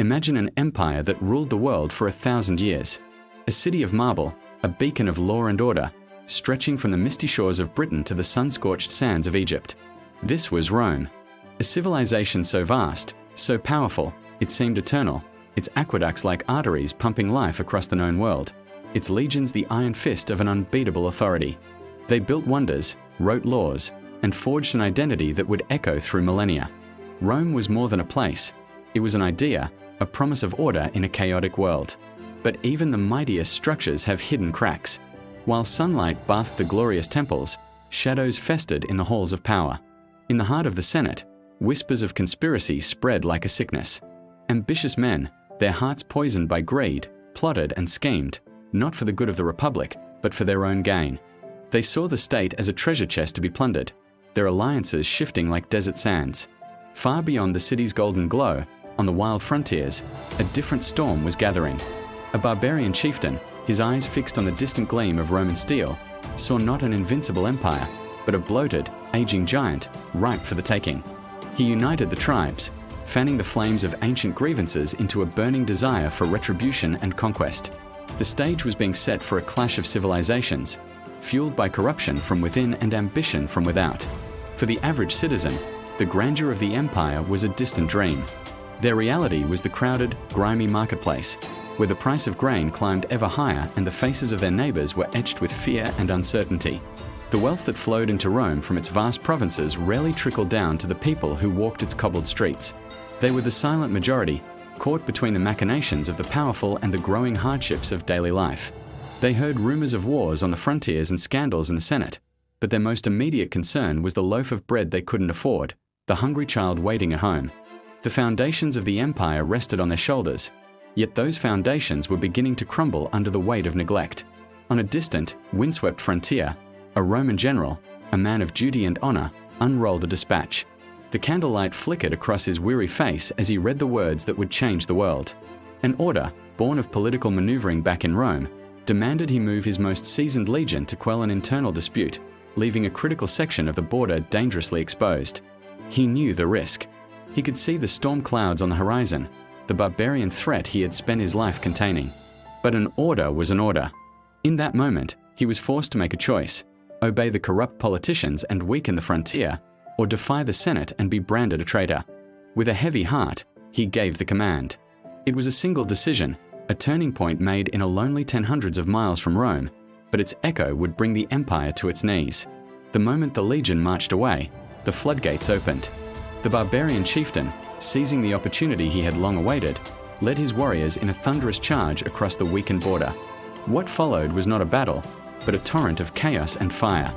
Imagine an empire that ruled the world for 1,000 years. A city of marble, a beacon of law and order, stretching from the misty shores of Britain to the sun-scorched sands of Egypt. This was Rome. A civilization so vast, so powerful, it seemed eternal, its aqueducts like arteries pumping life across the known world, its legions the iron fist of an unbeatable authority. They built wonders, wrote laws, and forged an identity that would echo through millennia. Rome was more than a place. It was an idea, a promise of order in a chaotic world. But even the mightiest structures have hidden cracks. While sunlight bathed the glorious temples, shadows festered in the halls of power. In the heart of the Senate, whispers of conspiracy spread like a sickness. Ambitious men, their hearts poisoned by greed, plotted and schemed, not for the good of the Republic, but for their own gain. They saw the state as a treasure chest to be plundered, their alliances shifting like desert sands. Far beyond the city's golden glow, on the wild frontiers, a different storm was gathering. A barbarian chieftain, his eyes fixed on the distant gleam of Roman steel, saw not an invincible empire, but a bloated, aging giant, ripe for the taking. He united the tribes, fanning the flames of ancient grievances into a burning desire for retribution and conquest. The stage was being set for a clash of civilizations, fueled by corruption from within and ambition from without. For the average citizen, the grandeur of the empire was a distant dream. Their reality was the crowded, grimy marketplace, where the price of grain climbed ever higher and the faces of their neighbors were etched with fear and uncertainty. The wealth that flowed into Rome from its vast provinces rarely trickled down to the people who walked its cobbled streets. They were the silent majority, caught between the machinations of the powerful and the growing hardships of daily life. They heard rumors of wars on the frontiers and scandals in the Senate, but their most immediate concern was the loaf of bread they couldn't afford, the hungry child waiting at home. The foundations of the empire rested on their shoulders, yet those foundations were beginning to crumble under the weight of neglect. On a distant, windswept frontier, a Roman general, a man of duty and honor, unrolled a dispatch. The candlelight flickered across his weary face as he read the words that would change the world. An order, born of political maneuvering back in Rome, demanded he move his most seasoned legion to quell an internal dispute, leaving a critical section of the border dangerously exposed. He knew the risk. He could see the storm clouds on the horizon, the barbarian threat he had spent his life containing. But an order was an order. In that moment, he was forced to make a choice: obey the corrupt politicians and weaken the frontier, or defy the Senate and be branded a traitor. With a heavy heart, he gave the command. It was a single decision, a turning point made in a lonely 10 hundreds of miles from Rome, but its echo would bring the empire to its knees. The moment the legion marched away, the floodgates opened. The barbarian chieftain, seizing the opportunity he had long awaited, led his warriors in a thunderous charge across the weakened border. What followed was not a battle, but a torrent of chaos and fire.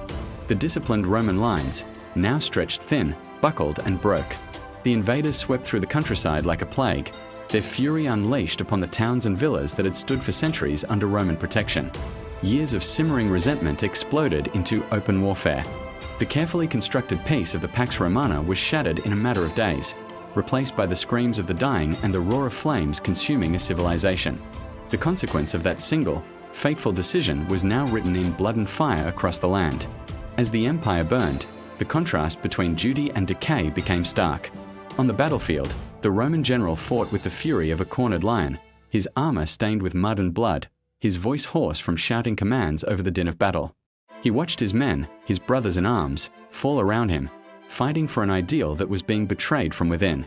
The disciplined Roman lines, now stretched thin, buckled and broke. The invaders swept through the countryside like a plague, their fury unleashed upon the towns and villas that had stood for centuries under Roman protection. Years of simmering resentment exploded into open warfare. The carefully constructed peace of the Pax Romana was shattered in a matter of days, replaced by the screams of the dying and the roar of flames consuming a civilization. The consequence of that single, fateful decision was now written in blood and fire across the land. As the empire burned, the contrast between duty and decay became stark. On the battlefield, the Roman general fought with the fury of a cornered lion, his armor stained with mud and blood, his voice hoarse from shouting commands over the din of battle. He watched his men, his brothers in arms, fall around him, fighting for an ideal that was being betrayed from within.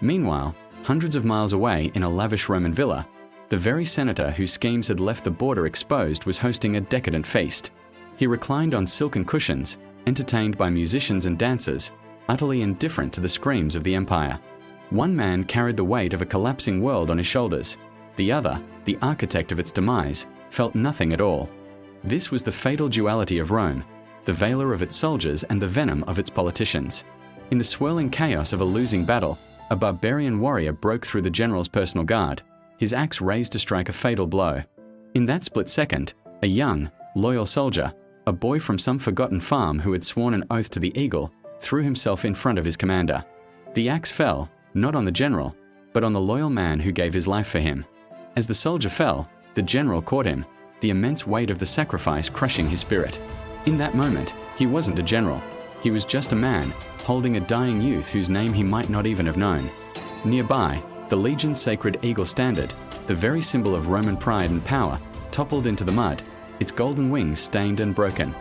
Meanwhile, hundreds of miles away in a lavish Roman villa, the very senator whose schemes had left the border exposed was hosting a decadent feast. He reclined on silken cushions, entertained by musicians and dancers, utterly indifferent to the screams of the empire. One man carried the weight of a collapsing world on his shoulders. The other, the architect of its demise, felt nothing at all. This was the fatal duality of Rome, the valor of its soldiers and the venom of its politicians. In the swirling chaos of a losing battle, a barbarian warrior broke through the general's personal guard, his axe raised to strike a fatal blow. In that split second, a young, loyal soldier, a boy from some forgotten farm who had sworn an oath to the eagle, threw himself in front of his commander. The axe fell, not on the general, but on the loyal man who gave his life for him. As the soldier fell, the general caught him, the immense weight of the sacrifice crushing his spirit. In that moment, he wasn't a general. He was just a man, holding a dying youth whose name he might not even have known. Nearby, The legion's sacred eagle standard, the very symbol of Roman pride and power, toppled into the mud, its golden wings stained and broken.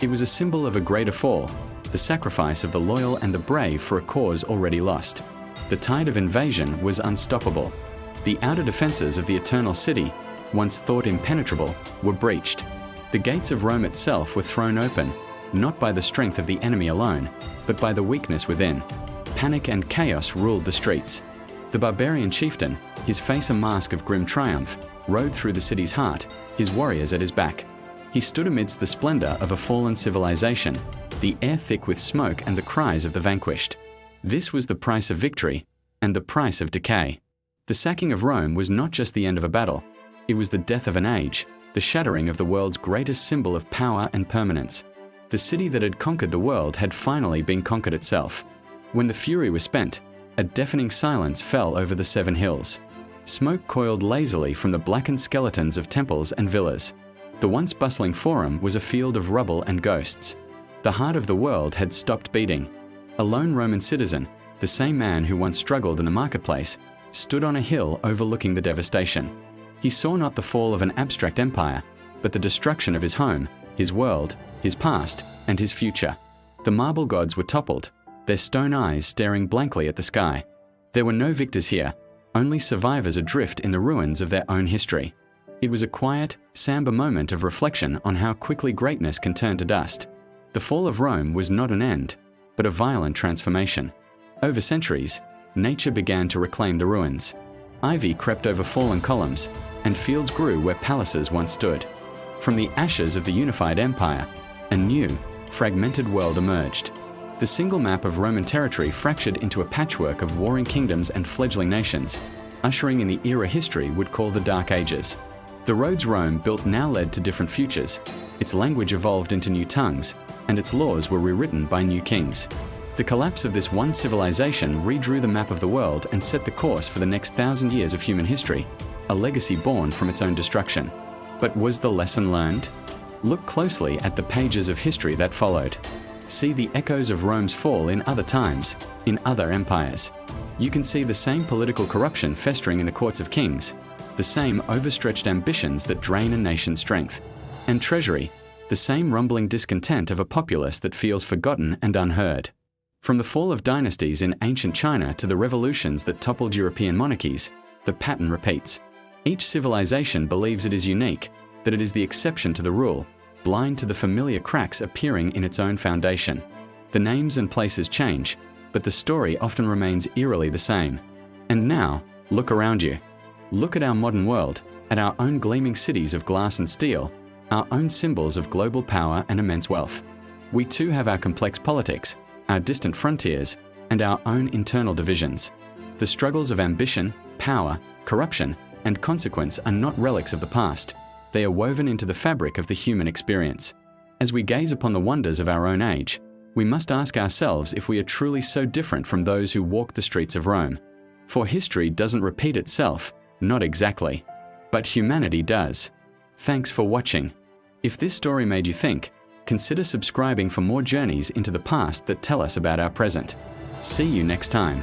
It was a symbol of a greater fall, the sacrifice of the loyal and the brave for a cause already lost. The tide of invasion was unstoppable. The outer defenses of the Eternal City, once thought impenetrable, were breached. The gates of Rome itself were thrown open, not by the strength of the enemy alone, but by the weakness within. Panic and chaos ruled the streets. The barbarian chieftain, his face a mask of grim triumph, rode through the city's heart, his warriors at his back. He stood amidst the splendor of a fallen civilization, the air thick with smoke and the cries of the vanquished. This was the price of victory, and the price of decay. The sacking of Rome was not just the end of a battle, it was the death of an age, the shattering of the world's greatest symbol of power and permanence. The city that had conquered the world had finally been conquered itself. When the fury was spent, a deafening silence fell over the 7 hills. Smoke coiled lazily from the blackened skeletons of temples and villas. The once bustling forum was a field of rubble and ghosts. The heart of the world had stopped beating. A lone Roman citizen, the same man who once struggled in the marketplace, stood on a hill overlooking the devastation. He saw not the fall of an abstract empire, but the destruction of his home, his world, his past, and his future. The marble gods were toppled, their stone eyes staring blankly at the sky. There were no victors here, only survivors adrift in the ruins of their own history. It was a quiet, somber moment of reflection on how quickly greatness can turn to dust. The fall of Rome was not an end, but a violent transformation. Over centuries, nature began to reclaim the ruins. Ivy crept over fallen columns, and fields grew where palaces once stood. From the ashes of the unified empire, a new, fragmented world emerged. The single map of Roman territory fractured into a patchwork of warring kingdoms and fledgling nations, ushering in the era history would call the Dark Ages. The roads Rome built now led to different futures. Its language evolved into new tongues, and its laws were rewritten by new kings. The collapse of this one civilization redrew the map of the world and set the course for the next 1,000 years of human history, a legacy born from its own destruction. But was the lesson learned? Look closely at the pages of history that followed. See the echoes of Rome's fall in other times, in other empires. You can see the same political corruption festering in the courts of kings, the same overstretched ambitions that drain a nation's strength, and treasury, the same rumbling discontent of a populace that feels forgotten and unheard. From the fall of dynasties in ancient China to the revolutions that toppled European monarchies, the pattern repeats. Each civilization believes it is unique, that it is the exception to the rule, blind to the familiar cracks appearing in its own foundation. The names and places change, but the story often remains eerily the same. And now, look around you. Look at our modern world, at our own gleaming cities of glass and steel, our own symbols of global power and immense wealth. We too have our complex politics, our distant frontiers, and our own internal divisions. The struggles of ambition, power, corruption, and consequence are not relics of the past. They are woven into the fabric of the human experience. As we gaze upon the wonders of our own age, we must ask ourselves if we are truly so different from those who walked the streets of Rome. For history doesn't repeat itself, not exactly. But humanity does. Thanks for watching. If this story made you think, consider subscribing for more journeys into the past that tell us about our present. See you next time.